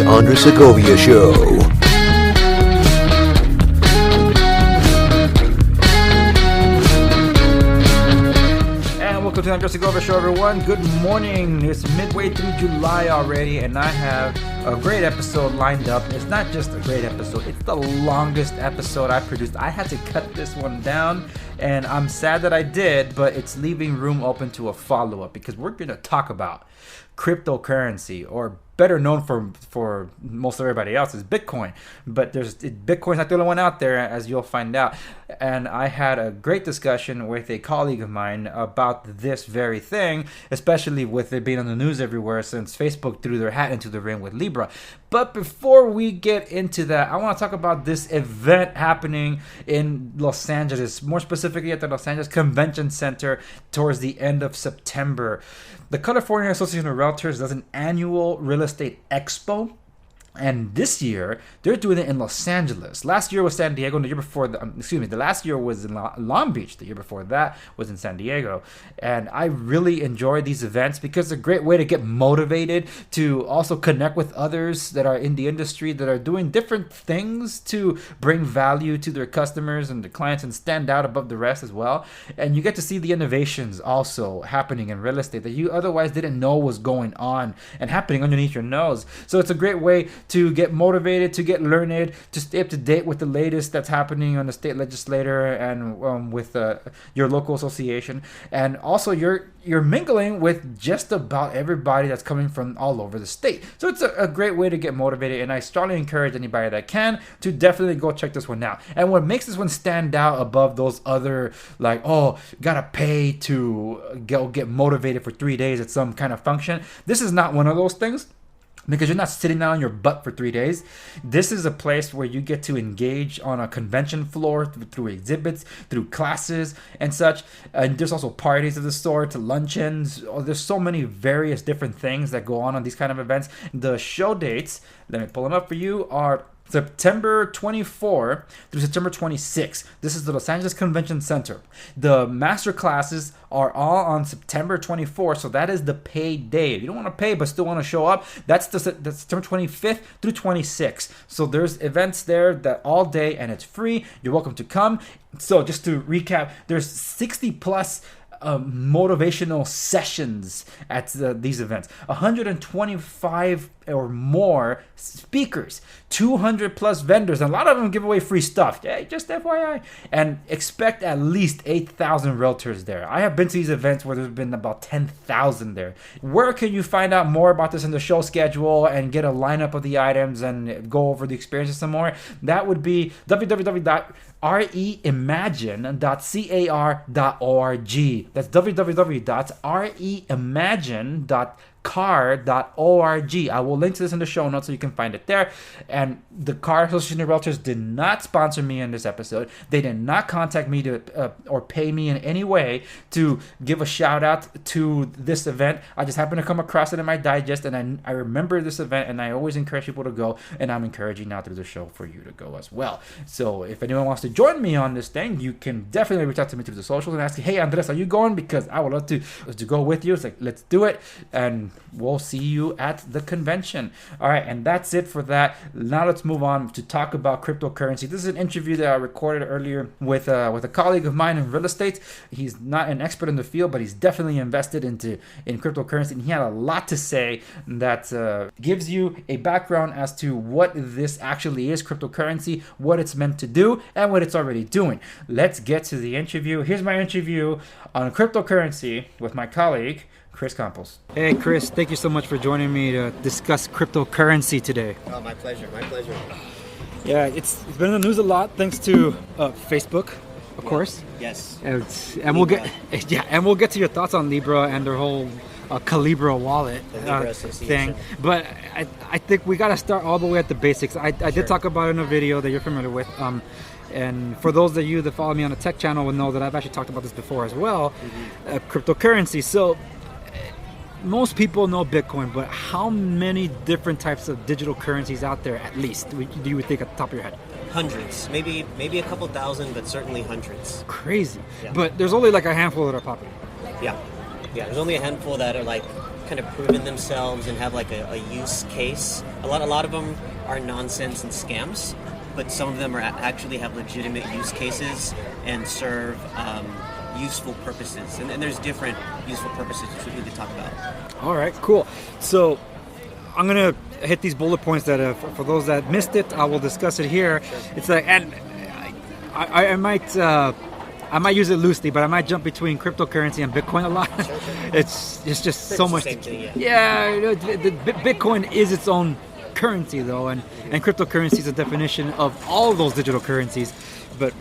Andres Segovia Show. Welcome to the Andres Segovia Show, everyone. Good morning. It's midway through July already, and I have a great episode lined up. It's not just a great episode, it's the longest episode I produced. I had to cut this one down, and I'm sad that I did, but it's leaving room open to a follow-up because we're going to talk about cryptocurrency, or better known for most everybody else is Bitcoin. But Bitcoin's not the only one out there, as you'll find out. And I had a great discussion with a colleague of mine about this very thing, especially with it being on the news everywhere since Facebook threw their hat into the ring with Libra. But before we get into that, I want to talk about this event happening in Los Angeles, more specifically at the Los Angeles Convention Center towards the end of September. The California Association of Realtors does an annual real estate expo, and this year they're doing it in Los Angeles. Last year was San Diego, and the year before, the last year was in Long Beach. The year before that was in San Diego. And I really enjoy these events because it's a great way to get motivated, to also connect with others that are in the industry that are doing different things to bring value to their customers and their clients and stand out above the rest as well. And you get to see the innovations also happening in real estate that you otherwise didn't know was going on and happening underneath your nose. So it's a great way to get motivated, to get learned, to stay up to date with the latest that's happening on the state legislature and with your local association. And also you're mingling with just about everybody that's coming from all over the state. So it's a great way to get motivated, and I strongly encourage anybody that can to definitely go check this one out. And what makes this one stand out above those other, like, oh, gotta pay to go get motivated for 3 days at some kind of function, this is not one of those things. Because you're not sitting down on your butt for 3 days. This is a place where you get to engage on a convention floor through exhibits, through classes and such. And there's also parties of the sort, luncheons. There's so many various different things that go on these kind of events. The show dates, let me pull them up for you, are September 24 through September 26. This is the Los Angeles Convention Center. The master classes are all on September 24, so that is the paid day. If you don't want to pay but still want to show up, that's September 25th through 26. So there's events there that all day, and it's free. You're welcome to come. So just to recap, there's 60 plus motivational sessions at these events, 125 or more speakers, 200 plus vendors, and a lot of them give away free stuff. Hey, just FYI. And expect at least 8,000 realtors there. I have been to these events where there's been about 10,000 there. Where can you find out more about this in the show schedule and get a lineup of the items and go over the experiences some more? That would be www.reimagine.car.org. That's www.reimagine.car.org. I will link to this in the show notes so you can find it there. And the Car Association of Realtors did not sponsor me in this episode. They did not contact me to or pay me in any way to give a shout out to this event. I just happened to come across it in my digest, and I remember this event, and I always encourage people to go, and I'm encouraging now through the show for you to go as well. So if anyone wants to join me on this thing, you can definitely reach out to me through the socials and ask, hey Andres, are you going? Because I would love to go with you. It's like, let's do it, and we'll see you at the convention. All right, and that's it for that. Now let's move on to talk about cryptocurrency. This is an interview that I recorded earlier with a colleague of mine in real estate. He's not an expert in the field, but he's definitely invested in cryptocurrency, and he had a lot to say that gives you a background as to what this actually is, cryptocurrency, what it's meant to do, and what it's already doing. Let's get to the interview. Here's my interview on cryptocurrency with my colleague, Chris Campos. Hey, Chris, thank you so much for joining me to discuss cryptocurrency today. Oh, my pleasure, my pleasure. Yeah, it's been in the news a lot thanks to Facebook, of course. Yes. And we'll get to your thoughts on Libra and their whole Calibra wallet thing. But I think we got to start all the way at the basics. I did talk about it in a video that you're familiar with. And for those of you that follow me on the tech channel will know that I've actually talked about this before as well, cryptocurrency. So most people know Bitcoin, but how many different types of digital currencies out there, at least, do you think at the top of your head? Hundreds, maybe a couple thousand, but certainly hundreds. Crazy. Yeah. But there's only like a handful that are popular. Yeah, there's only a handful that are like kind of proven themselves and have like a use case. A lot of them are nonsense and scams, but some of them are actually have legitimate use cases and serve useful purposes. And there's different useful purposes which we could talk about. All right, cool. So I'm gonna hit these bullet points that for those that missed it, I will discuss it here. Sure. It's like, and I might use it loosely, but I might jump between cryptocurrency and Bitcoin a lot. Sure. It's just Pretty so much much. the same thing, Yeah, Bitcoin is its own currency though, and cryptocurrency is a definition of all those digital currencies. But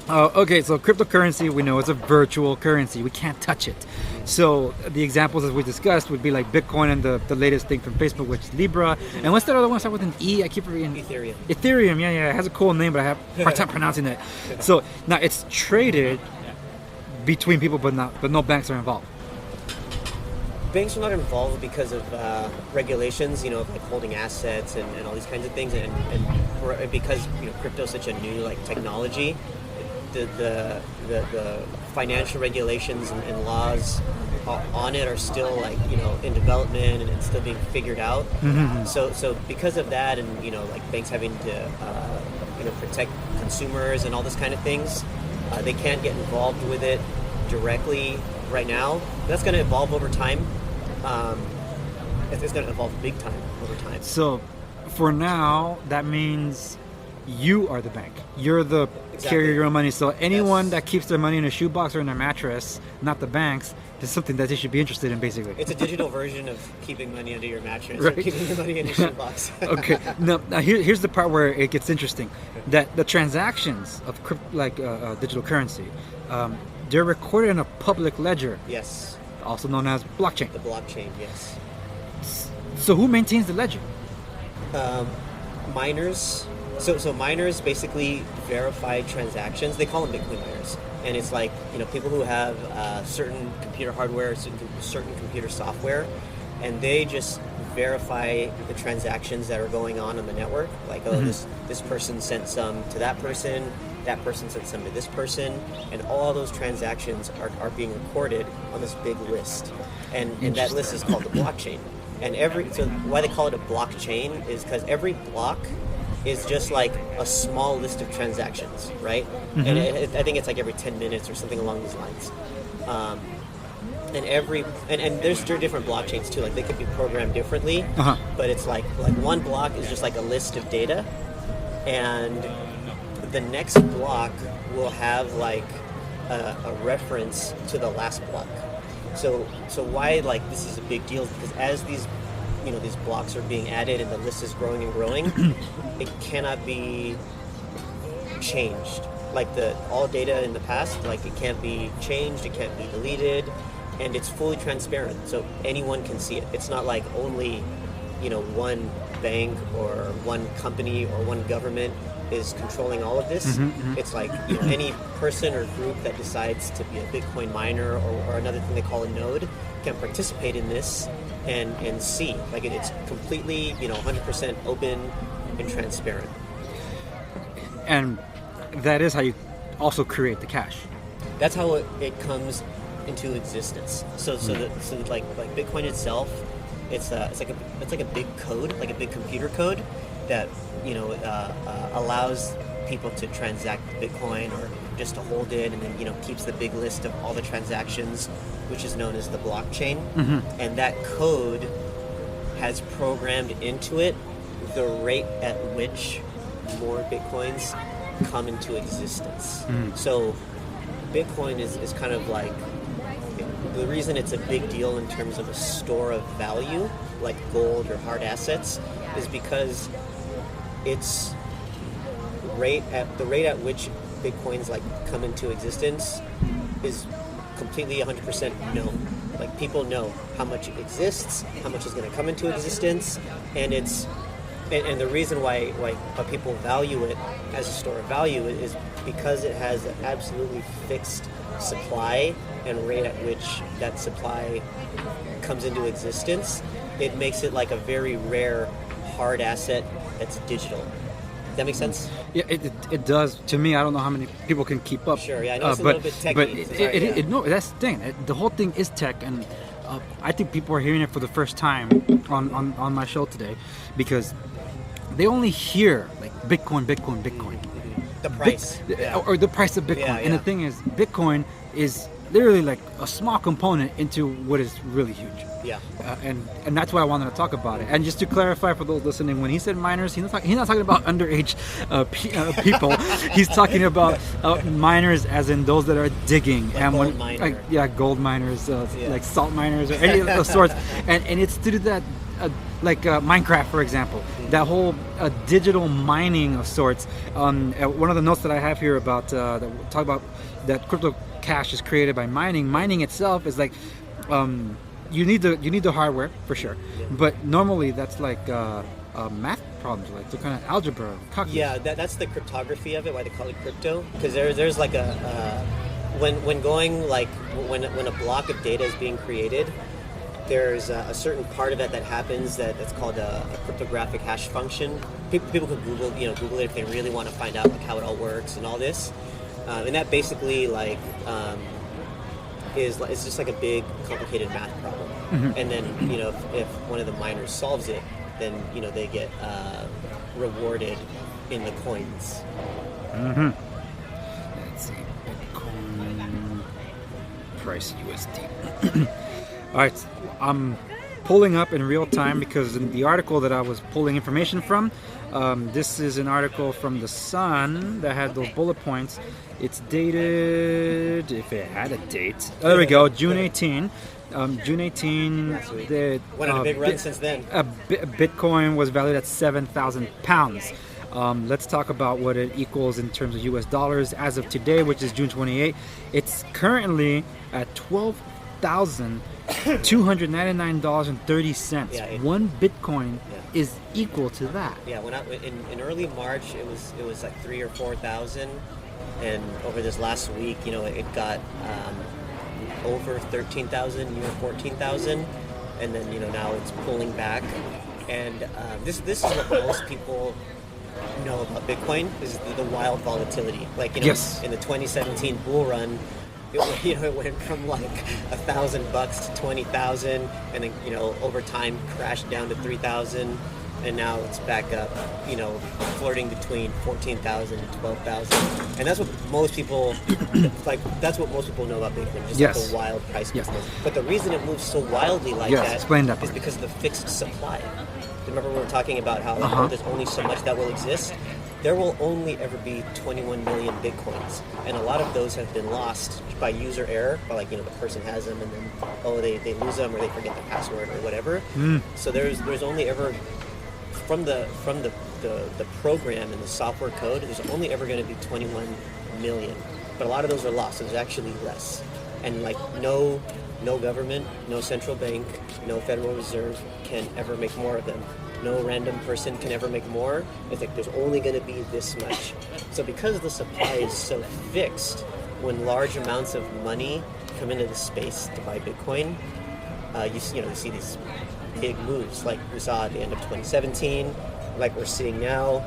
okay, so cryptocurrency we know is a virtual currency. We can't touch it. So the examples as we discussed would be like Bitcoin and the latest thing from Facebook, which is Libra. And what's that other one? Start with an E. I keep forgetting. Ethereum. Yeah. It has a cool name, but I have a hard time pronouncing it. So now it's traded between people, but no banks are involved. Banks are not involved because of regulations, like holding assets and all these kinds of things, and because crypto is such a new technology, the financial regulations and laws on it are still in development and it's still being figured out. Mm-hmm. So because of that, and banks having to protect consumers and all this kind of things, they can't get involved with it directly right now. That's going to evolve over time. It's going to evolve big time over time. So for now, that means you are the bank. You're the carrier of your own money. So anyone that keeps their money in a shoebox or in their mattress, not the banks, is something that they should be interested in, basically. It's a digital version of keeping money under your mattress, right? Or keeping your money in your shoebox. Okay. Now here's the part where it gets interesting. That the transactions of digital currency, they're recorded in a public ledger. Yes. Also known as blockchain. The blockchain, yes. So who maintains the ledger? Miners. So miners basically verify transactions. They call them Bitcoin miners, and it's people who have certain computer hardware, certain computer software, and they just verify the transactions that are going on the network. This person sent some to that person sent some to this person, and all those transactions are being recorded on this big list, and that list is called the blockchain. And so why they call it a blockchain is because every block is just like a small list of transactions, right? Mm-hmm. And I think it's every 10 minutes or something along these lines. And there's different blockchains too. They could be programmed differently, but it's like one block is just a list of data, and the next block will have a reference to the last block. So why this is a big deal is because as these blocks are being added and the list is growing and growing, it cannot be changed. All data in the past, it can't be changed, it can't be deleted, and it's fully transparent, so anyone can see it. It's not only one bank or one company or one government is controlling all of this. Mm-hmm. It's any person or group that decides to be a Bitcoin miner or another thing they call a node can participate in this and see. It's completely 100% open and transparent. And that is how you also create the cash. That's how it comes into existence. So Bitcoin itself, it's like a big code, like a big computer code that allows people to transact Bitcoin or just to hold it, and then keeps the big list of all the transactions, which is known as the blockchain. Mm-hmm. And that code has programmed into it the rate at which more Bitcoins come into existence. Mm-hmm. So Bitcoin is kind of the reason it's a big deal in terms of a store of value, like gold or hard assets, is because it's the rate at which Bitcoins come into existence is completely 100% known. People know how much it exists, how much is going to come into existence, and and the reason why people value it as a store of value is because it has an absolutely fixed supply and rate at which that supply comes into existence. It makes it a very rare hard asset that's digital. Does that make sense? Yeah, it does. To me, I don't know how many people can keep up. Sure, yeah, I know it's a little bit techy. But no, that's the thing. The whole thing is tech, and I think people are hearing it for the first time on my show today, because they only hear like Bitcoin. The price. Or the price of Bitcoin. Yeah, And the thing is, Bitcoin is literally like a small component into what is really huge. Yeah. And that's why I wanted to talk about it. And just to clarify for those listening, when he said miners, he's not talking about underage people. He's talking about miners as in those that are digging. Like and gold miner. gold miners, like salt miners or any of those sorts. And it's to do that, Minecraft, for example. That whole digital mining of sorts. One of the notes that I have here about that talk about that crypto cash is created by mining. Mining itself is like you need the hardware for sure, but normally that's like math problems, like the kind of algebra, calculus. Yeah, that's the cryptography of it. Why they call it crypto? Because there's like a when going like when a block of data is being created, there's a certain part of it that happens that's called a cryptographic hash function. People could Google it if they really want to find out like how it all works and all this. And that basically it's just like a big complicated math problem. And then if one of the miners solves it, then they get rewarded in the coins. Let's see, Bitcoin price USD. All right, I'm pulling up in real time because in the article that I was pulling information from, this is an article from The Sun that had those bullet points. It's dated, if it had a date. Oh, there we go, June 18. June 18. Went on a big run since then. Bitcoin was valued at 7,000 pounds. Let's talk about what it equals in terms of US dollars as of today, which is June 28. It's currently at $12,299.30. Yeah, one Bitcoin is equal to that. Yeah, when in early March it was like 3,000 or 4,000, and over this last week, it got over 13,000, near 14,000, and then now it's pulling back, and this is what most people know about Bitcoin is the wild volatility. Like Yes. in the 2017 bull run. It went from like $1,000 to 20,000, and then over time crashed down to 3,000, and now it's back up, flirting between 14,000 and 12,000, and that's what most people That's what most people know about Bitcoin, just like the wild price movement. But the reason it moves so wildly like that explain that is part. because of the fixed supply. Remember we were talking about how there's only so much that will exist. There will only ever be 21 million Bitcoins, and a lot of those have been lost by user error, by the person has them and then they lose them or they forget the password or whatever. So there's only ever from the program and the software code, there's only ever going to be 21 million, but a lot of those are lost. So there's actually less, and no government, no central bank, no Federal Reserve can ever make more of them. No random person can ever make more. It's like there's only going to be this much. So because the supply is so fixed, when large amounts of money come into the space to buy Bitcoin, you see these big moves like we saw at the end of 2017, like we're seeing now,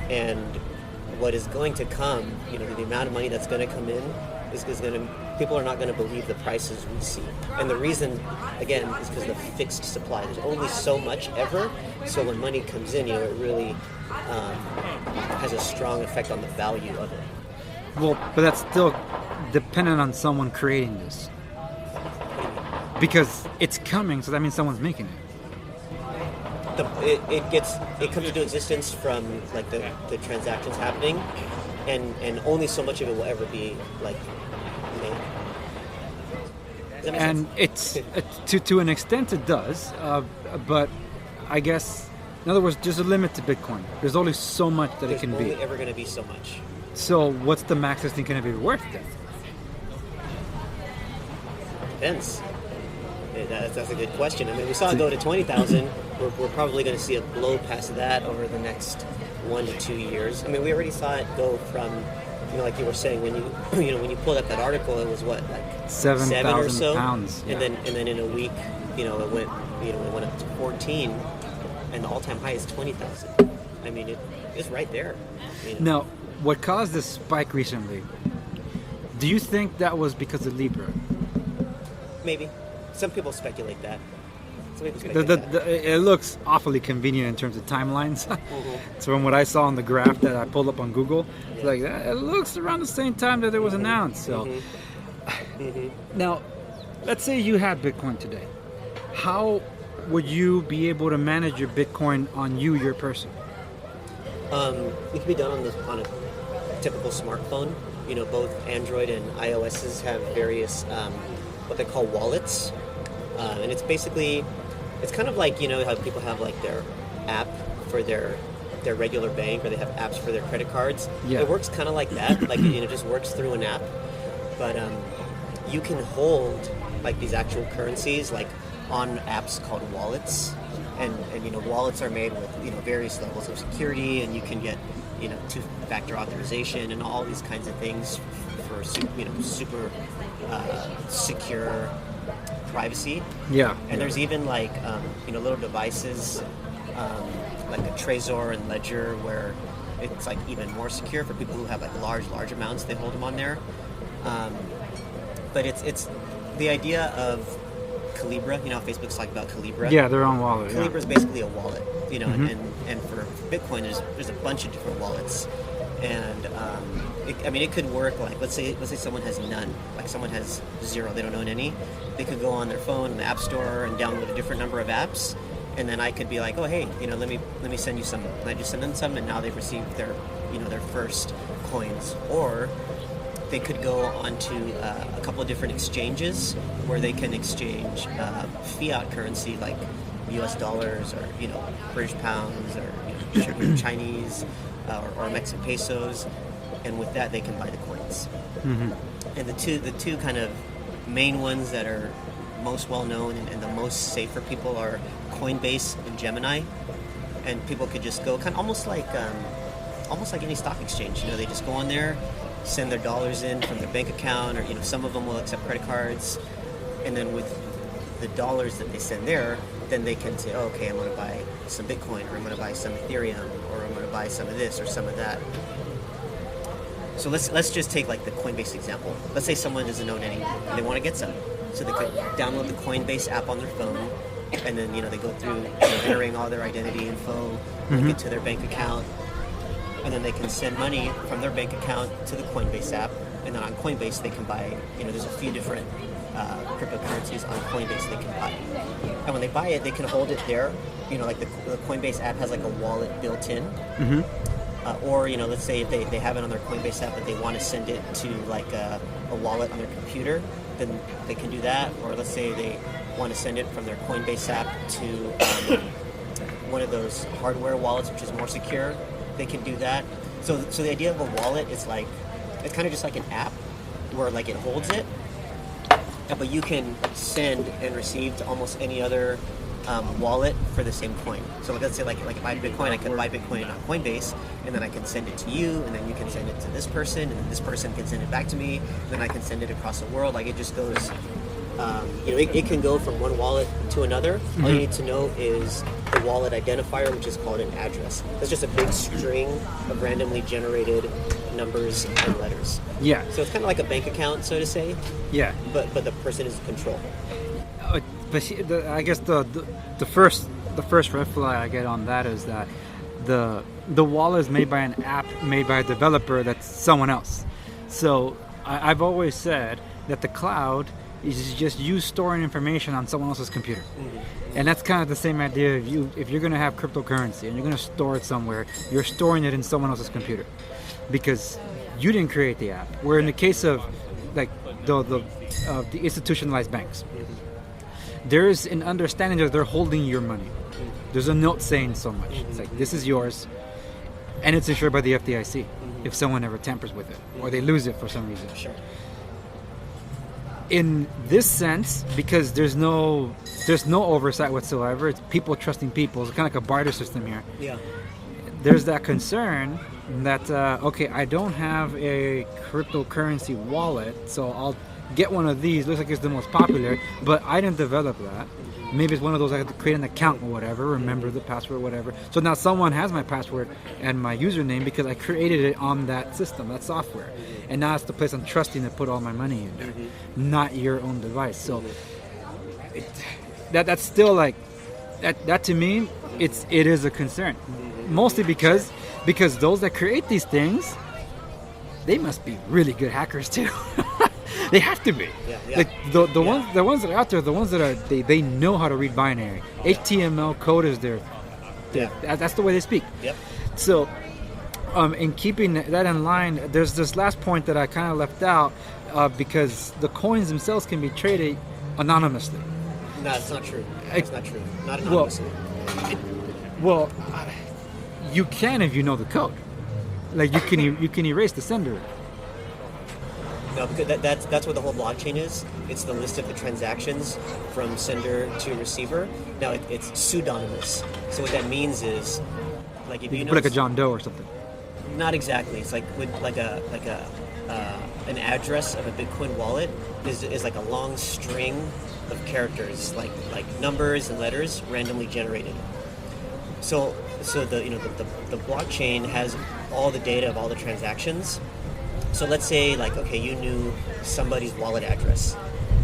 and what is going to come, the amount of money that's going to come in is going to, people are not going to believe the prices we see. And the reason, again, is because of the fixed supply. There's only so much ever, so when money comes in, it really has a strong effect on the value of it. Well, but that's still dependent on someone creating this. Because it's coming, so that means someone's making it. It comes into existence from the transactions happening, and only so much of it will ever be made. Does that make And sense? it's to an extent it does, but I guess in other words, there's a limit to Bitcoin. There's only so much that it can There's be. only ever going to be so much. So what's the max this thing going to be worth then? Depends. That's a good question. I mean, we saw it go to 20,000. We're probably going to see it blow past that over the next 1 to 2 years. I mean, we already saw it go from, like you were saying, when you when you pulled up that article, it was what, like 7,000 or so pounds, and then in a week, it went up to 14, and the all-time high is 20,000. I mean, it's right there. Now, what caused this spike recently? Do you think that was because of Libra? Maybe. Some people speculate that. Some people The, speculate that. it looks awfully convenient in terms of timelines. Mm-hmm. So from what I saw on the graph that I pulled up on Google, it's like it looks around the same time that it was announced. So Mm-hmm. now, let's say you had Bitcoin today. How would you be able to manage your Bitcoin on you, your person? It can be done on a typical smartphone. You know, both Android and iOSs have various what they call wallets, and it's basically kind of like, you know, how people have like their app for their regular bank, or they have apps for their credit cards. Yeah. It works kind of like that. Like, you know, it just works through an app, but you can hold like these actual currencies like on apps called wallets, and you know, wallets are made with, you know, various levels of security, and you can get, you know, two-factor authorization and all these kinds of things for, you know, super secure privacy. Yeah. And there's even like you know, little devices like a Trezor and Ledger, where it's like even more secure for people who have like large amounts. They hold them on there. But it's the idea of Calibra. You know, Facebook's like about Calibra. Yeah, their own wallet. Calibra Yeah. is basically a wallet, you know, and for Bitcoin, there's a bunch of different wallets, and it could work like, let's say someone has none, like someone has zero, they don't own any, they could go on their phone in the App Store and download a different number of apps, and then I could be like, oh hey, you know, let me send you some, and I just send them some, and now they've received their, you know, their first coins. Or they could go onto a couple of different exchanges where they can exchange fiat currency like U.S. dollars, or, you know, British pounds, or, you know, Chinese or Mexican pesos, and with that they can buy the coins. And the two kind of main ones that are most well known and the most safe for people are Coinbase and Gemini, and people could just go kind of almost like any stock exchange. You know, they just go on there, send their dollars in from their bank account, or, you know, some of them will accept credit cards, and then with the dollars that they send there, then they can say, oh, okay, I'm going to buy some Bitcoin, or I'm going to buy some Ethereum, or I'm going to buy some of this or some of that. So let's just take like the Coinbase example. Let's say someone doesn't own any and they want to get some, so they could download the Coinbase app on their phone, and then, you know, they go through, you know, entering all their identity info, link it to their bank account, and then they can send money from their bank account to the Coinbase app, and then on Coinbase they can buy, you know, there's a few different cryptocurrencies on Coinbase they can buy, and when they buy it, they can hold it there. You know, like the Coinbase app has like a wallet built in. Or, you know, let's say if they have it on their Coinbase app, but they want to send it to like a wallet on their computer, then they can do that. Or let's say they want to send it from their Coinbase app to one of those hardware wallets, which is more secure, they can do that. So the idea of a wallet is like, it's kind of just like an app where like it holds it, but you can send and receive to almost any other wallet for the same coin. So let's say like if I had Bitcoin, I could buy Bitcoin on Coinbase, and then I can send it to you, and then you can send it to this person, and then this person can send it back to me, and then I can send it across the world. Like, it just goes, you know, it can go from one wallet to another. All you need to know is the wallet identifier, which is called an address. It's just a big string of randomly generated numbers and letters. Yeah. So it's kind of like a bank account, so to say, Yeah. but the person is in control. But I guess the first red flag I get on that is that the wallet is made by an app made by a developer that's someone else. So I've always said that the cloud is just you storing information on someone else's computer. And that's kind of the same idea. If you're going to have cryptocurrency and you're going to store it somewhere, you're storing it in someone else's computer because you didn't create the app. Where in the case of like the institutionalized banks, there's an understanding that they're holding your money. There's a note saying so much. It's like, this is yours, and it's insured by the FDIC if someone ever tampers with it or they lose it for some reason. Sure. In this sense, because there's no oversight whatsoever, it's people trusting people. It's kind of like a barter system here. Yeah. There's that concern that okay, I don't have a cryptocurrency wallet, so I'll get one of these. Looks like it's the most popular, but I didn't develop that. Maybe it's one of those I have to create an account or whatever, remember the password, whatever. So now someone has my password and my username because I created it on that system, that software. And now it's the place I'm trusting to put all my money in there, not your own device. So that's still like that to me. It is a concern, mostly because those that create these things, they must be really good hackers too. They have to be. Yeah. Like the ones that are out there, the ones that are they know how to read binary. HTML code is that's the way they speak. Yep. So, in keeping that in line, there's this last point that I kind of left out because the coins themselves can be traded anonymously. No, it's not true. It's not true. Not anonymously. Well, you can if you know the code. Like you can erase the sender. No, because that's what the whole blockchain is. It's the list of the transactions from sender to receiver. Now it's pseudonymous. So what that means is, like if you know, Like a John Doe or something. not exactly. It's like an address of a Bitcoin wallet is like a long string of characters, like numbers and letters randomly generated. So the blockchain has all the data of all the transactions. So let's say you knew somebody's wallet address,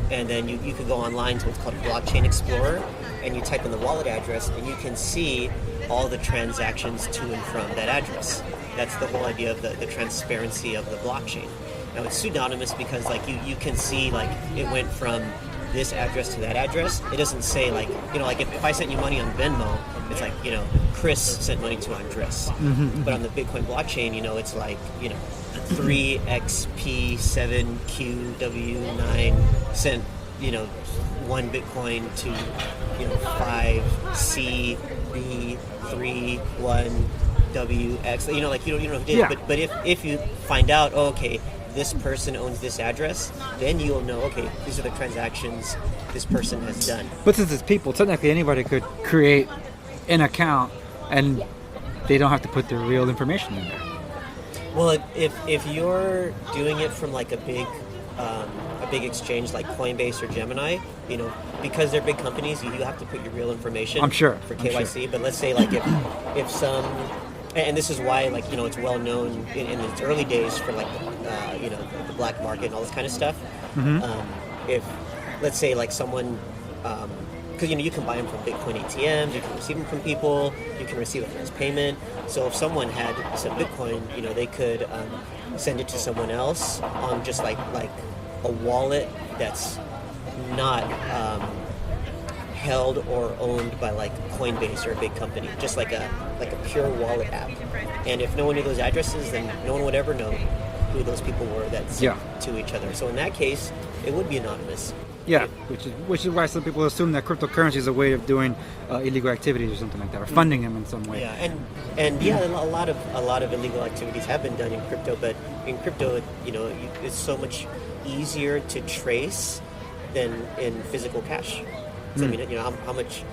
and then you could go online to what's called Blockchain Explorer, and you type in the wallet address, and you can see all the transactions to and from that address. That's the whole idea of the transparency of the blockchain. Now it's pseudonymous because you can see it went from this address to that address. It doesn't say if I sent you money on Venmo, it's Chris sent money to Andres. Mm-hmm. But on the Bitcoin blockchain, it's 3XP7QW9 sent 1 Bitcoin to 5CB31WX. You don't know who did it. Yeah. But if you find out, this person owns this address, then you'll know, these are the transactions this person has done. But since it's people, technically anybody could create an account and they don't have to put their real information in there. Well, if you're doing it from a big exchange like Coinbase or Gemini, because they're big companies, you have to put your real information. I'm sure. For KYC. But let's say if some, and this is why it's well known in its early days for the black market and all this kind of stuff. Mm-hmm. If let's say someone. Because you can buy them from Bitcoin ATMs, you can receive them from people, you can receive them as payment. So if someone had some Bitcoin, they could send it to someone else on just like a wallet that's not held or owned by Coinbase or a big company, just like a pure wallet app. And if no one knew those addresses, then no one would ever know who those people were that sent to each other. So in that case, it would be anonymous. Yeah, which is why some people assume that cryptocurrency is a way of doing illegal activities or something like that, or funding them in some way. Yeah, and a lot of illegal activities have been done in crypto, but in crypto, it's so much easier to trace than in physical cash. So, how much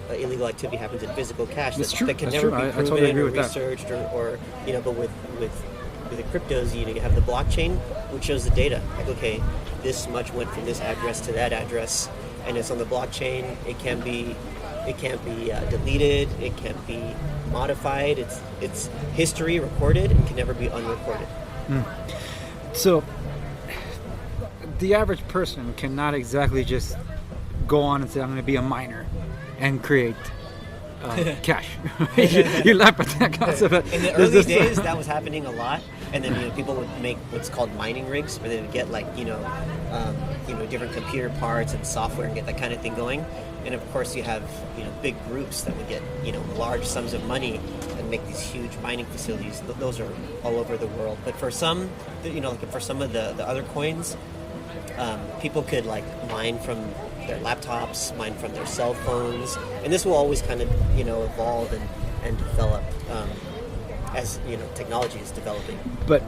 illegal activity happens in physical cash that can never be proven totally agree or with that. researched or but with the cryptos, you have the blockchain, which shows the data. This much went from this address to that address, and it's on the blockchain. It can't be deleted. It can't be modified. It's history recorded and can never be unrecorded. So the average person cannot exactly just go on and say, I'm going to be a miner and create cash. You laugh at that concept. In the early days, that was happening a lot, and then people would make what's called mining rigs, where they would get different computer parts and software and get that kind of thing going. And of course, you have big groups that would get large sums of money and make these huge mining facilities. Those are all over the world. But for some, for some of the other coins, people could mine from their laptops, mine from their cell phones, and this will always kind of evolve and develop as technology is developing. But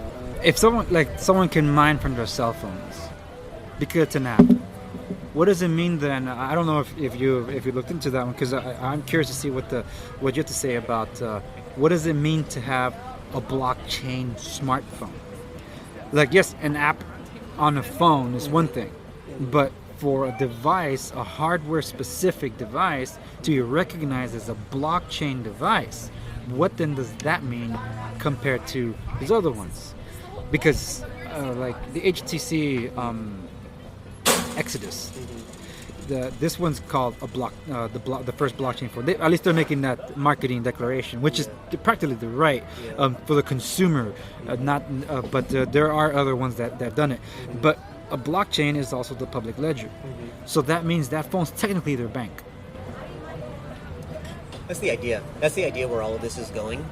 if someone can mine from their cell phones because it's an app, what does it mean then? I don't know if you looked into that one, because I'm curious to see what you have to say about what does it mean to have a blockchain smartphone. Yes, an app on a phone is one thing, but for a device, a hardware-specific device, to be recognized as a blockchain device, what then does that mean compared to these other ones? Because the HTC Exodus, this one's called a block, the first blockchain for. At least they're making that marketing declaration, which is practically the right for the consumer. But there are other ones that have done it. But a blockchain is also the public ledger, so that means that phone's technically their bank. That's the idea. That's the idea where all of this is going,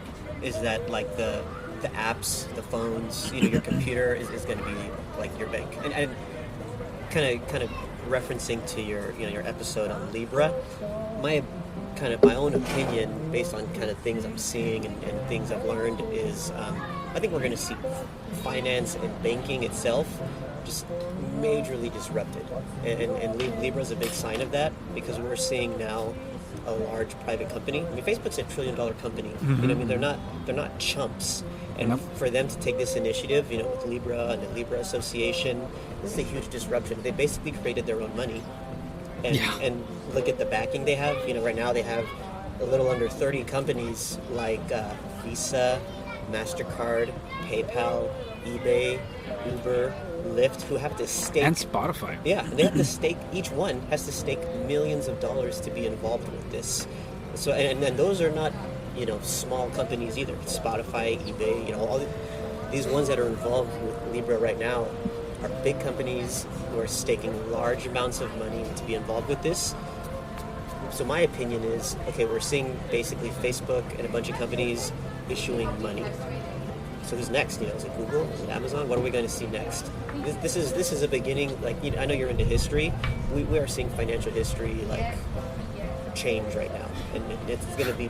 is that like the apps, the phones, your computer is going to be like your bank. And kind of referencing to your your episode on Libra, my own opinion based on kind of things I'm seeing and things I've learned is I think we're going to see finance and banking itself just majorly disrupted, and Libra is a big sign of that, because we're seeing now a large private company. I mean, Facebook's a $1 trillion company. I mean, they're not chumps. And for them to take this initiative, with Libra and the Libra Association, this is a huge disruption. They basically created their own money, and look at the backing they have. Right now they have a little under 30 companies like Visa, MasterCard, PayPal, eBay, Uber, Lyft, who have to stake, and Spotify. Yeah, and they have to stake. Each one has to stake millions of dollars to be involved with this. So, and those are not, small companies either. Spotify, eBay, all these ones that are involved with Libra right now are big companies who are staking large amounts of money to be involved with this. So my opinion is, okay, we're seeing basically Facebook and a bunch of companies issuing money. So who's next? Is it Google? Is it Amazon? What are we going to see next? This is a beginning. Like, I know you're into history. We are seeing financial history like change right now, and it's going to be.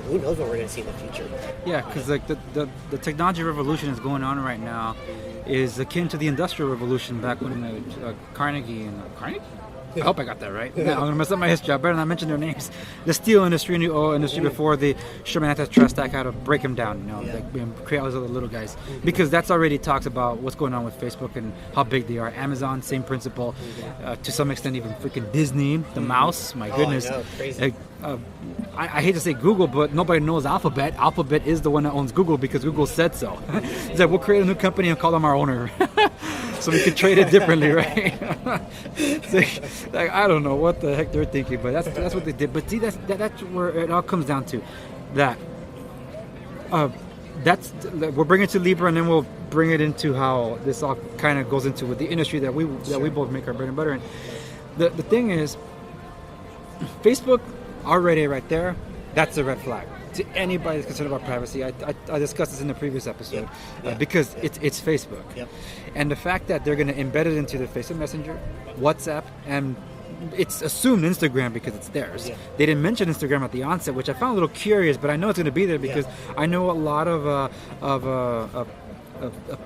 Who knows what we're going to see in the future? Yeah, because like the technology revolution is going on right now, is akin to the industrial revolution back when Carnegie. I hope I got that right. No, I'm going to mess up my history. I better not mention their names. The steel industry and the oil industry before the Sherman Antitrust Act had to break them down, create all those other little guys. Because that's already talks about what's going on with Facebook and how big they are. Amazon, same principle. To some extent, even freaking Disney, the mouse, my goodness. I know, crazy. I hate to say Google, but nobody knows Alphabet. Alphabet is the one that owns Google because Google said so. It's like, we'll create a new company and call them our owner. So we could trade it differently, right? Like, I don't know what the heck they're thinking, but that's what they did. But see, that's where it all comes down to. That we're bringing it to Libra, and then we'll bring it into how this all kind of goes into with the industry that we both make our bread and butter in. The thing is, Facebook already right there, that's a red flag to anybody that's concerned about privacy. I discussed this in the previous episode, because it's Facebook. Yep. And the fact that they're going to embed it into the Facebook Messenger, WhatsApp, and it's assumed Instagram because it's theirs. Yeah. They didn't mention Instagram at the onset, which I found a little curious, but I know it's going to be there because I know a lot of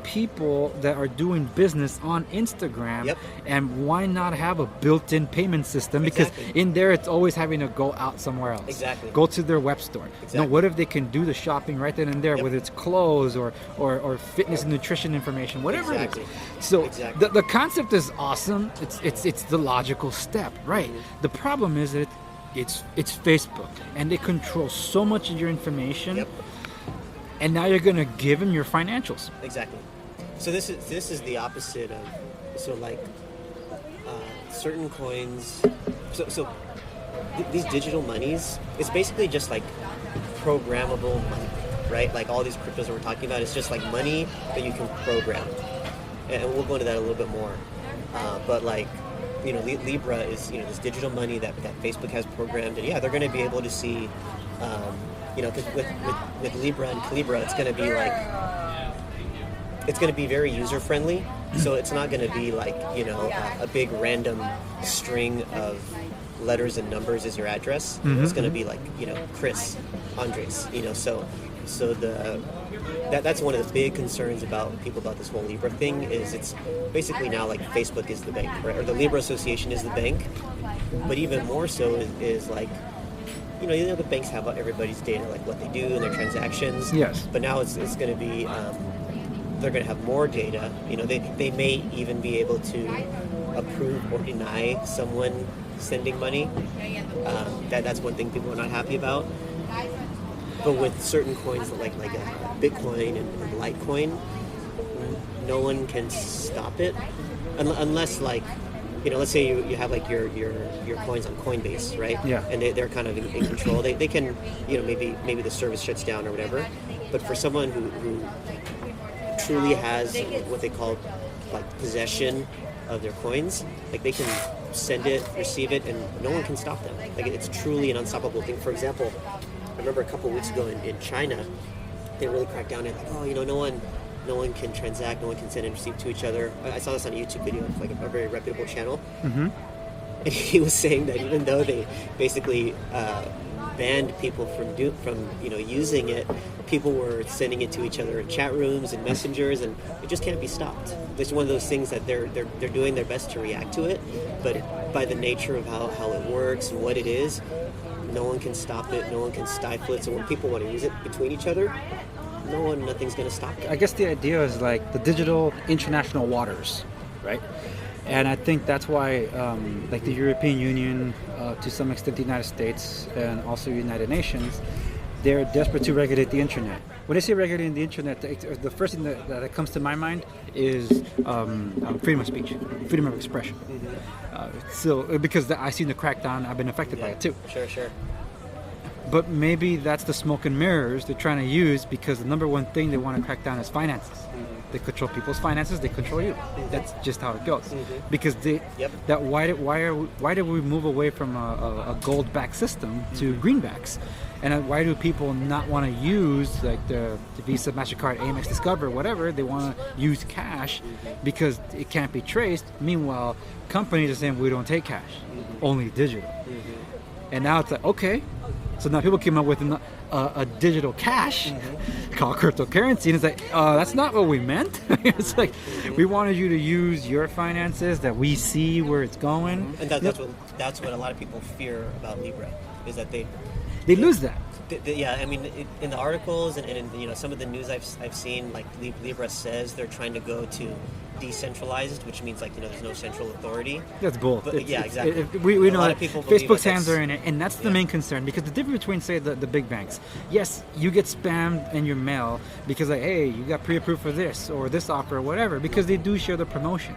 people that are doing business on Instagram, and why not have a built-in payment system? Because in there it's always having to go out somewhere else. Exactly. Go to their web store. Now, what if they can do the shopping right then and there, whether it's clothes or fitness and nutrition information, whatever it is. So the concept is awesome. It's the logical step, right? Mm-hmm. The problem is that it's Facebook, and they control so much of your information. Yep. And now you're going to give them your financials. Exactly. So this is the opposite of certain coins. These digital monies, it's basically just like programmable money, right? Like all these cryptos that we're talking about, it's just like money that you can program. And we'll go into that a little bit more. But like, Libra is this digital money that Facebook has programmed, and they're going to be able to see. Because with Libra and Calibra, it's going to be very user friendly. So it's not going to be like a big random string of letters and numbers as your address. Mm-hmm. It's going to be like Chris, Andres. So that's one of the big concerns about people about this whole Libra thing is it's basically now like Facebook is the bank, right? Or the Libra Association is the bank. But even more so is like. The banks have everybody's data, like what they do and their transactions. Yes. But now it's going to be, they're going to have more data. They may even be able to approve or deny someone sending money. That's one thing people are not happy about. But with certain coins like Bitcoin and Litecoin, no one can stop it unless like let's say you have like your coins on Coinbase, right? Yeah. And they're kind of in control. They can, maybe the service shuts down or whatever. But for someone who truly has what they call like possession of their coins, like they can send it, receive it, and no one can stop them. Like it's truly an unstoppable thing. For example, I remember a couple of weeks ago in China, they really cracked down and like, no one can transact, no one can send and receive to each other. I saw this on a YouTube video, like a very reputable channel. Mm-hmm. And he was saying that even though they basically banned people from using it, people were sending it to each other in chat rooms and messengers, and it just can't be stopped. It's one of those things that they're doing their best to react to it, but by the nature of how it works and what it is, no one can stop it, no one can stifle it. So when people want to use it between each other, nothing's going to stop it. I guess the idea is like the digital international waters, right? And I think that's why, like the European Union, to some extent the United States, and also the United Nations, they're desperate to regulate the internet. When I say regulating the internet, the first thing that comes to my mind is freedom of speech, freedom of expression. So because I've seen the crackdown, I've been affected by it too. Sure. But maybe that's the smoke and mirrors they're trying to use, because the number one thing they want to crack down is finances. They control people's finances. They control you. That's just how it goes. Because why did we move away from a gold-backed system to greenbacks? And why do people not want to use like the Visa, MasterCard, Amex, Discover, whatever? They want to use cash because it can't be traced. Meanwhile, companies are saying we don't take cash, only digital. And now it's like, okay. So now people came up with a digital cash called cryptocurrency, and it's like, that's not what we meant. It's like, we wanted you to use your finances, that we see where it's going. And that's what a lot of people fear about Libra, is that they lose that. Yeah, I mean, in the articles and in some of the news I've seen, like Libra says they're trying to go to decentralized, which means like there's no central authority. That's bull. Exactly. We know lot that of people believe Facebook's that hands are in it, and that's the main concern. Because the difference between, say, the big banks, yes, you get spammed in your mail because like, hey, you got pre-approved for this or this offer or whatever, because they do share the promotion,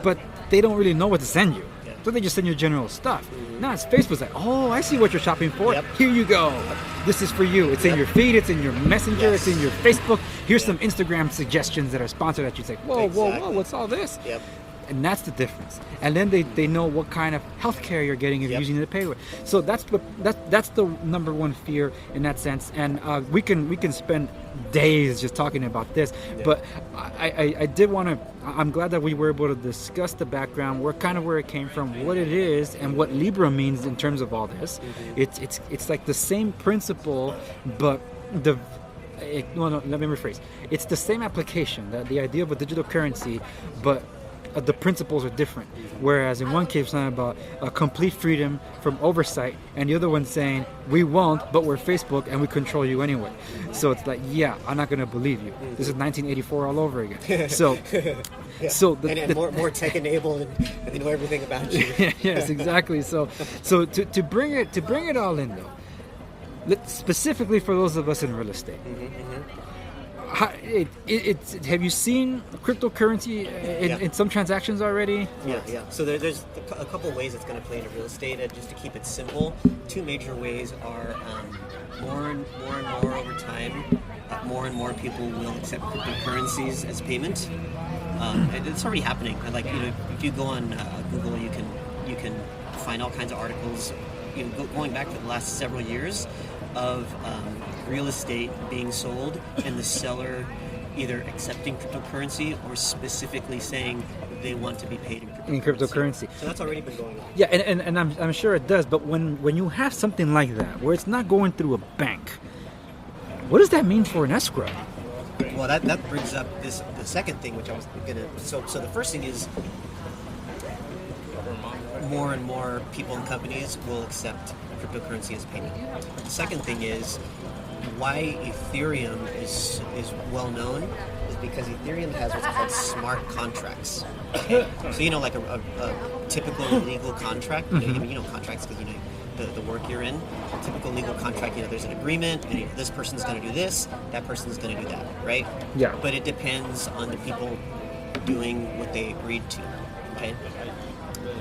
but they don't really know what to send you. So they just send you general stuff. Now it's Facebook's like, oh, I see what you're shopping for. Here you go. This is for you. It's in your feed. It's in your Messenger. It's in your Facebook. Here's some Instagram suggestions that are sponsored that you say, whoa, what's all this? And that's the difference. And then they know what kind of healthcare you're getting if you're using the payware. So that's the number one fear in that sense. And we can spend days just talking about this. But I did want to. I'm glad that we were able to discuss the background, where it came from, what it is, and what Libra means in terms of all this. It's like the same principle, but let me rephrase. It's the same application, the idea of a digital currency, but the principles are different. Whereas in one case it's talking about complete freedom from oversight, and the other one's saying we won't, but we're Facebook and we control you anyway. So it's like, yeah, I'm not going to believe you. This is 1984 all over again. So and more tech enabled, and they know everything about you. Yes, exactly. So to bring it all in though, specifically for those of us in real estate. Have you seen cryptocurrency in some transactions already? Yeah. So there's a couple ways it's going to play into real estate. And just to keep it simple, two major ways are more and more over time, more and more people will accept cryptocurrencies as payment. And it's already happening. And if you go on Google, you can find all kinds of articles, going back for the last several years, of real estate being sold and the seller either accepting cryptocurrency or specifically saying they want to be paid in cryptocurrency. So that's already been going on. Yeah, and I'm sure it does. But when you have something like that, where it's not going through a bank, what does that mean for an escrow? Well, that brings up the second thing, which I was gonna. So the first thing is, more and more people and companies will accept cryptocurrency as payment. The second thing is, why Ethereum is well known is because Ethereum has what's called smart contracts. Okay? So like a typical legal contract. Contracts because the work you're in. A typical legal contract. There's an agreement, and this person's going to do this, that person's going to do that, right? Yeah. But it depends on the people doing what they agreed to. Okay.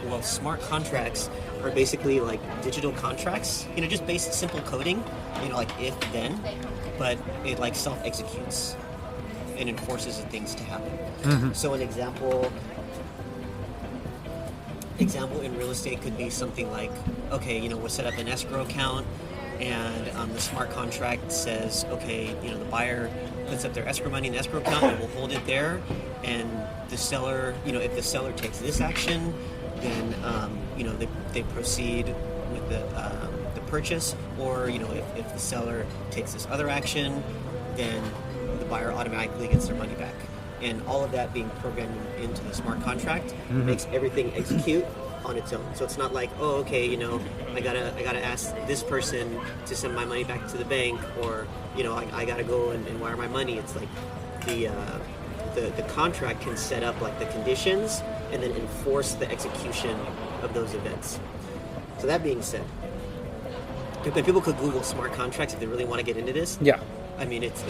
Well, smart contracts are basically like digital contracts, just based simple coding, like if then, but it like self executes and enforces the things to happen. So an example in real estate could be something like, okay, we'll set up an escrow account, and the smart contract says, okay, the buyer puts up their escrow money in the escrow account and we'll hold it there, and the seller, if the seller takes this action, then they proceed with the purchase, or if the seller takes this other action, then the buyer automatically gets their money back. And all of that being programmed into the smart contract makes everything execute on its own. So it's not like, oh, okay, I gotta ask this person to send my money back to the bank, or I gotta go and wire my money. It's like the contract can set up like the conditions and then enforce the execution of those events. So that being said, people could Google smart contracts if they really want to get into this. Yeah. I mean, it's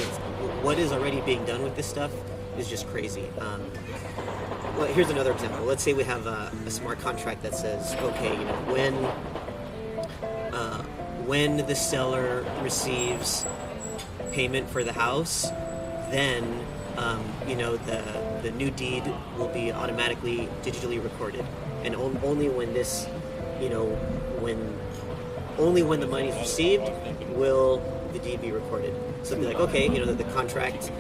what is already being done with this stuff is just crazy. Well, here's another example. Let's say we have a smart contract that says, okay, when the seller receives payment for the house, then the new deed will be automatically digitally recorded, and only when this, only when the money is received will the deed be recorded. So it'd be like, okay, the contract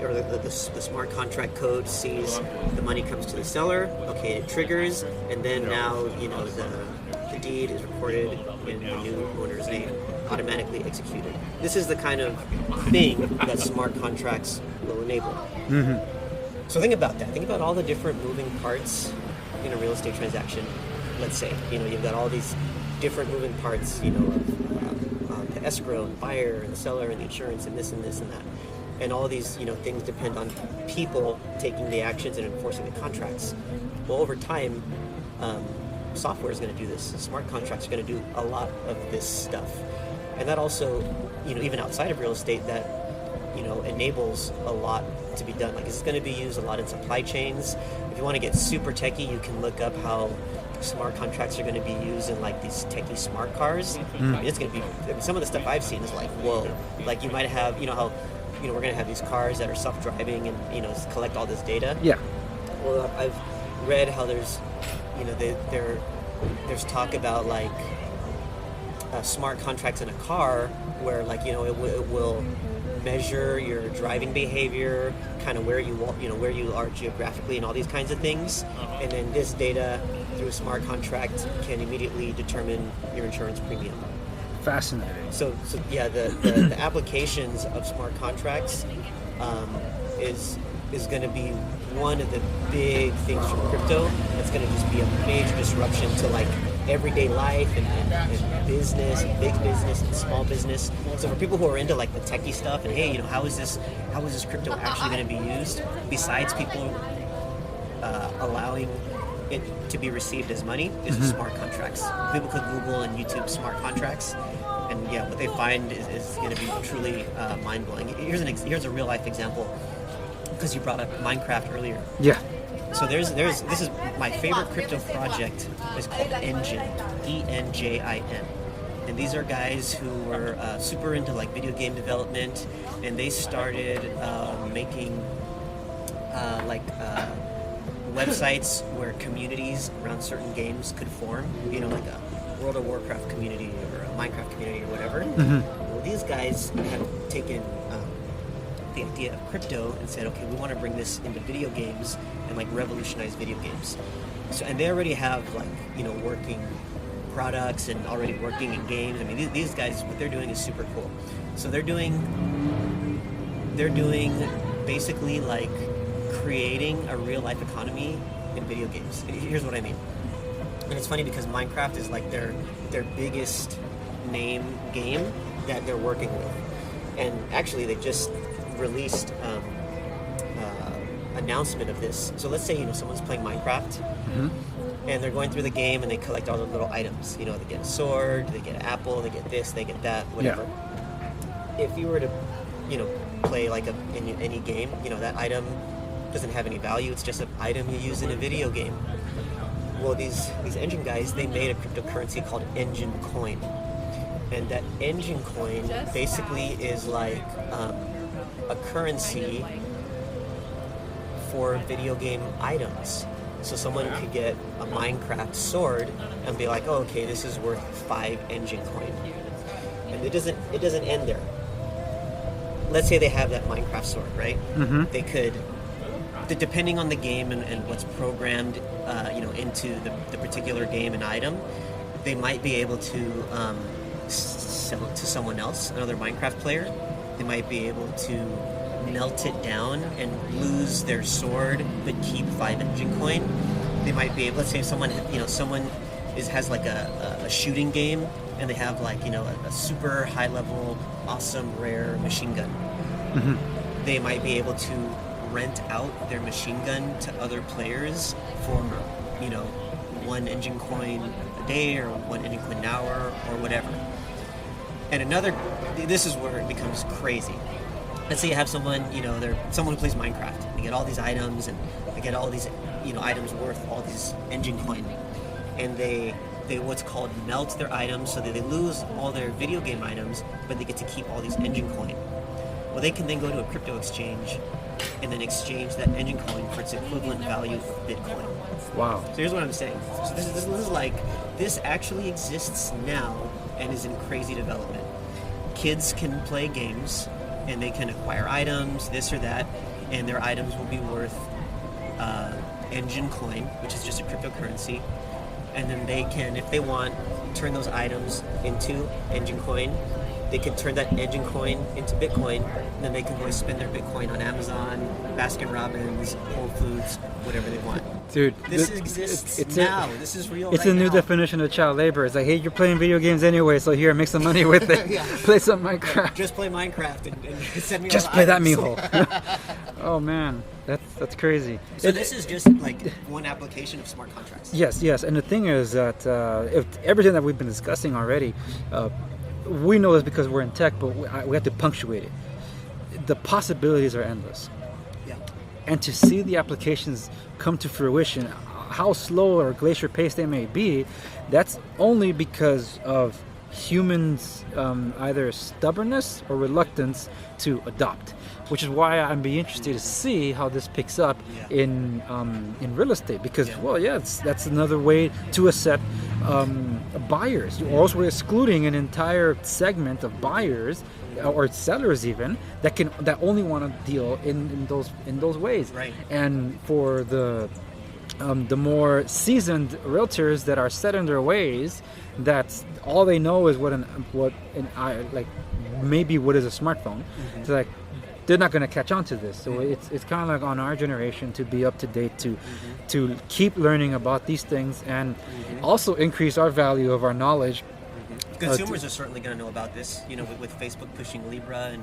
or the smart contract code sees the money comes to the seller. Okay, it triggers, and then now the deed is recorded in the new owner's name, automatically executed. This is the kind of thing that smart contracts will enable. So think about that. Think about all the different moving parts in a real estate transaction. Let's say you've got all these different moving parts, the escrow and buyer and the seller and the insurance and this and this and that, and all these things depend on people taking the actions and enforcing the contracts. Well, over time, software is going to do this. Smart contracts are going to do a lot of this stuff, and that also, even outside of real estate, that enables a lot to be done. Like, it's going to be used a lot in supply chains. If you want to get super techie, you can look up how smart contracts are going to be used in like these techie smart cars. I mean, it's going to be, some of the stuff I've seen is like, whoa. Like, you might have, how we're going to have these cars that are self-driving and collect all this data. Yeah. Well, I've read how there's there's talk about like smart contracts in a car where like it will measure your driving behavior, kind of where you are geographically and all these kinds of things, and then this data through a smart contract can immediately determine your insurance premium. Fascinating. So yeah, the applications of smart contracts is going to be one of the big things from crypto. It's going to just be a major disruption to like everyday life and business, and big business and small business. So for people who are into like the techie stuff and hey, how is this crypto actually going to be used? Besides people allowing it to be received as money, is smart contracts. People could Google and YouTube smart contracts, and yeah, what they find is going to be truly mind-blowing. Here's a real life example, because you brought up Minecraft earlier. Yeah. So this is my favorite crypto project. It's called Enjin, ENJIN, and these are guys who were super into like video game development, and they started making websites where communities around certain games could form. Like a World of Warcraft community or a Minecraft community or whatever. Well, these guys have taken the idea of crypto and said, okay, we want to bring this into video games and like revolutionize video games. So, and they already have like working products and already working in games. I mean, these guys, what they're doing is super cool. So they're doing basically like creating a real life economy in video games. Here's what I mean. And it's funny because Minecraft is like their biggest name game that they're working with. And actually they just released announcement of this. So let's say someone's playing Minecraft, and they're going through the game and they collect all the little items. They get a sword, they get an apple, they get this, they get that, whatever. Yeah. If you were to play like in any game, that item doesn't have any value. It's just an item you use in a video game. Well, these engine guys, they made a cryptocurrency called Engine Coin, and that Engine Coin basically is like a currency for video game items. So someone could get a Minecraft sword and be like, oh, okay, this is worth 5 Engine Coin, and it doesn't end there. Let's say they have that Minecraft sword, right? Mm-hmm. They could, depending on the game and what's programmed, into the particular game and item, they might be able to sell it to someone else, another Minecraft player. They might be able to melt it down and lose their sword, but keep 5 Engine Coin. They might be able. Let's say someone has like a shooting game, and they have like a super high level, awesome, rare machine gun. Mm-hmm. They might be able to rent out their machine gun to other players for 1 Engine Coin a day or 1 Engine Coin an hour or whatever. And this is where it becomes crazy. Let's say you have someone, they're someone who plays Minecraft. They get all these items, and they get all these, items worth all these Engine Coin, and they what's called melt their items, so that they lose all their video game items, but they get to keep all these Engine Coin. Well, they can then go to a crypto exchange and then exchange that Engine Coin for its equivalent value of Bitcoin. Wow. So here's what I'm saying. So this is like, this actually exists now and is in crazy development. Kids can play games and they can acquire items, this or that, and their items will be worth Engine Coin, which is just a cryptocurrency. And then they can, if they want, turn those items into Engine Coin. They can turn that Engine Coin into Bitcoin, and then they can go spend their Bitcoin on Amazon, Baskin Robbins, Whole Foods, whatever they want. Dude, This exists now. This is real. It's right a new now. definition of child labor. It's like, hey, you're playing video games anyway, so here, make some money with it. Yeah. Play some Minecraft. Just play Minecraft and send me all Just the play that items. mijo. Oh man, that's crazy. So It- this is just like one application of smart contracts. Yes, and the thing is that if everything that we've been discussing already, we know this because we're in tech, but we have to punctuate it. The possibilities are endless, Yeah. and to see the applications come to fruition, how slow or glacier pace they may be, that's only because of humans' either stubbornness or reluctance to adopt. Which is why I'd be interested to see how this picks up Yeah. in real estate, because Yeah. that's another way to assess buyers. You're also excluding an entire segment of buyers or sellers even that only want to deal in those ways. Right. And for the more seasoned realtors that are set in their ways, that's all they know is what is a smartphone. Mm-hmm. It's like they're not going to catch on to this. So it's kind of like on our generation to be up to date, to keep learning about these things, and also increase our value of our knowledge. Consumers are certainly going to know about this, with Facebook pushing Libra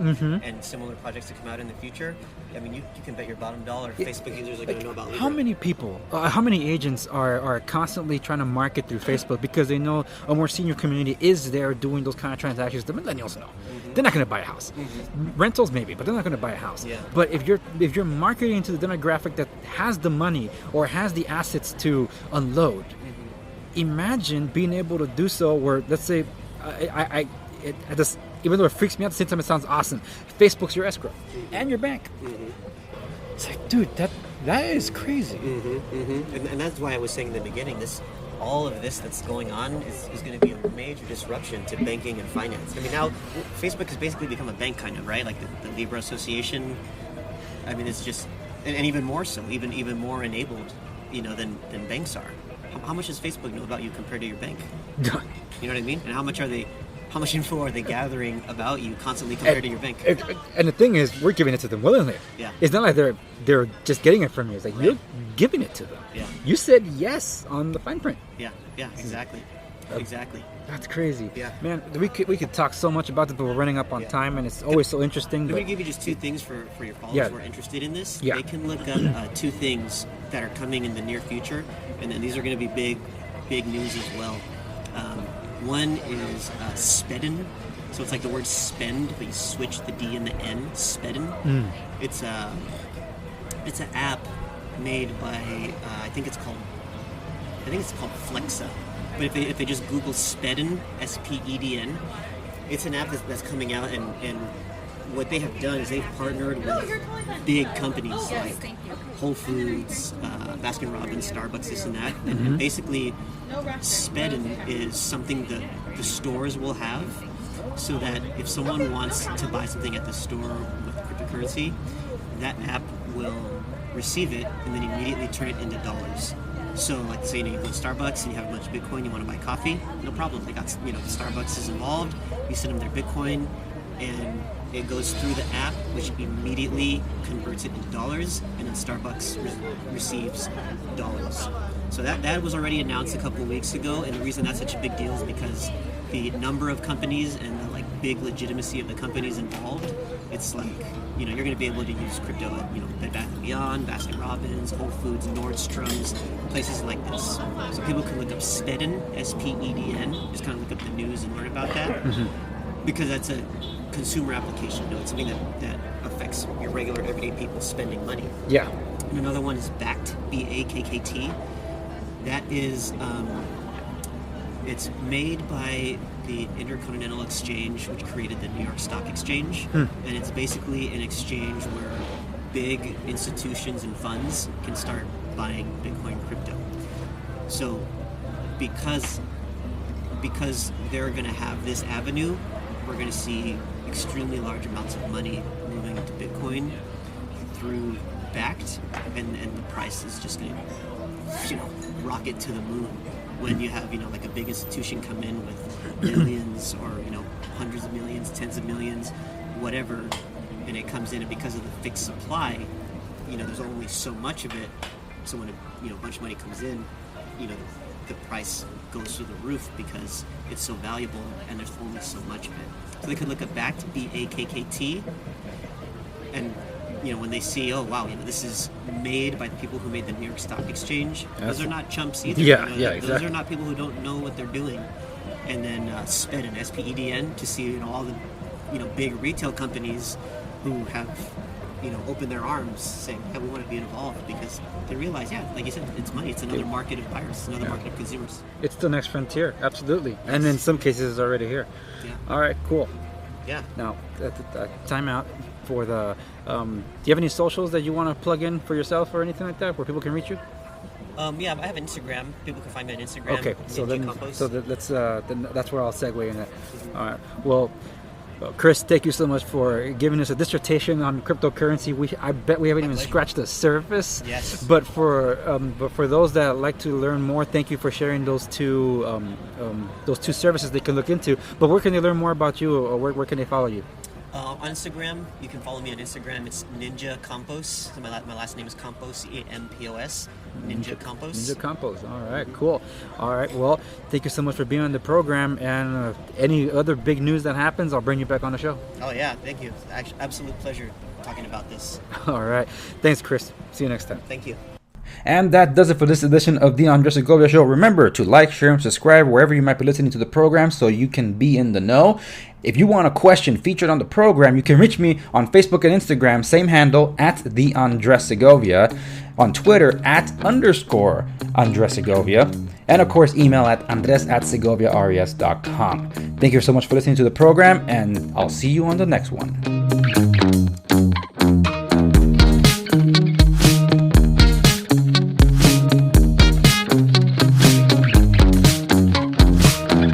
and similar projects to come out in the future. I mean, you can bet your bottom dollar Facebook users are going to know about Libra. How many people, how many agents are constantly trying to market through Facebook because they know a more senior community is there doing those kind of transactions? The millennials know. They're not going to buy a house. Rentals maybe, but they're not going to buy a house. Yeah. But if you're marketing to the demographic that has the money or has the assets to unload, imagine being able to do so where, let's say, even though it freaks me out, at the same time it sounds awesome. Facebook's your escrow and your bank. It's like, dude, that is crazy. And that's why I was saying in the beginning, all of this that's going on is going to be a major disruption to banking and finance. I mean, now Facebook has basically become a bank, kind of, right? Like the Libra Association. I mean, it's just, and even more so, even more enabled, than banks are. How much does Facebook know about you compared to your bank? You know what I mean? And how much info are they gathering about you constantly compared to your bank? And the thing is, we're giving it to them willingly. Yeah. It's not like they're just getting it from you. It's like you're giving it to them. Yeah. You said yes on the fine print. Yeah, exactly. Exactly. That's crazy. Yeah. Man, we could talk so much about this, but we're running up on time, and it's always so interesting. Let But me give you just 2 things for your followers Yeah. who are interested in this. Yeah. They can look up 2 things that are coming in the near future, and then these are going to be big news as well. One is Spedden. So it's like the word spend, but you switch the D and the N. Spedden. It's an app made by I think it's called I think it's called Flexa. But if they just Google Spedden, SPEDN, it's an app that's coming out, and what they have done is they've partnered with big companies like Whole Foods, Baskin Robbins, Starbucks, this and that. And basically, Spedden is something that the stores will have, so that if someone wants to buy something at the store with cryptocurrency, that app will receive it and then immediately turn it into dollars. So, like, say you go to Starbucks and you have a bunch of Bitcoin, you want to buy coffee, no problem. They got, Starbucks is involved. You send them their Bitcoin, and it goes through the app, which immediately converts it into dollars, and then Starbucks receives dollars. So that was already announced a couple of weeks ago, and the reason that's such a big deal is because the number of companies and the big legitimacy of the companies involved. It's like, you're going to be able to use crypto at, Bed Bath & Beyond, Baskin Robbins, Whole Foods, Nordstrom's, places like this. So people can look up Spedden, SPEDN, just kind of look up the news and learn about that. Because that's a consumer application. It's something that affects your regular everyday people spending money. Yeah. And another one is Bakkt, BAKKT. That is, it's made by the Intercontinental Exchange, which created the New York Stock Exchange. And it's basically an exchange where big institutions and funds can start buying Bitcoin crypto. So because they're going to have this avenue, we're going to see extremely large amounts of money moving into Bitcoin through Bakkt, and the price is just going to, rocket to the moon when you have, like a big institution come in with millions or, hundreds of millions, tens of millions, whatever, and it comes in, and because of the fixed supply, there's only so much of it. So when a bunch of money comes in, the price goes through the roof because it's so valuable and there's only so much of it. So they could look at Bakkt, BAKKT, and when they see, oh wow, this is made by the people who made the New York Stock Exchange. Those are not chumps either. Exactly. Those are not people who don't know what they're doing. And then Spedden, SPEDN, to see all the big retail companies who have open their arms saying, hey, we want to be involved, because they realize, like you said, it's money. It's another market of buyers, another market of consumers. It's the next frontier, absolutely. And in some cases, it's already here. Yeah. All right, cool. Yeah. Now, time out for the... do you have any socials that you want to plug in for yourself or anything like that, where people can reach you? Yeah, I have an Instagram. People can find me on Instagram. Okay, so Compost. then that's where I'll segue in that. All right. Well, Chris, thank you so much for giving us a dissertation on cryptocurrency. I bet we haven't even scratched the surface. Yes. But for those that like to learn more, thank you for sharing those two services they can look into. But where can they learn more about you, or where can they follow you? On Instagram, you can follow me on Instagram. It's Ninja Campos. So my last name is Campos, CAMPOS. Ninja Campos. Ninja Campos. All right, cool. All right, well, thank you so much for being on the program. And any other big news that happens, I'll bring you back on the show. Oh, yeah, thank you. Absolute pleasure talking about this. All right. Thanks, Chris. See you next time. Thank you. And that does it for this edition of the Andres Segovia Show. Remember to like, share, and subscribe wherever you might be listening to the program so you can be in the know. If you want a question featured on the program, you can reach me on Facebook and Instagram, same handle, @the Andres Segovia, on Twitter, @_Andres Segovia, and of course, email at andres@segoviares.com. Thank you so much for listening to the program, and I'll see you on the next one.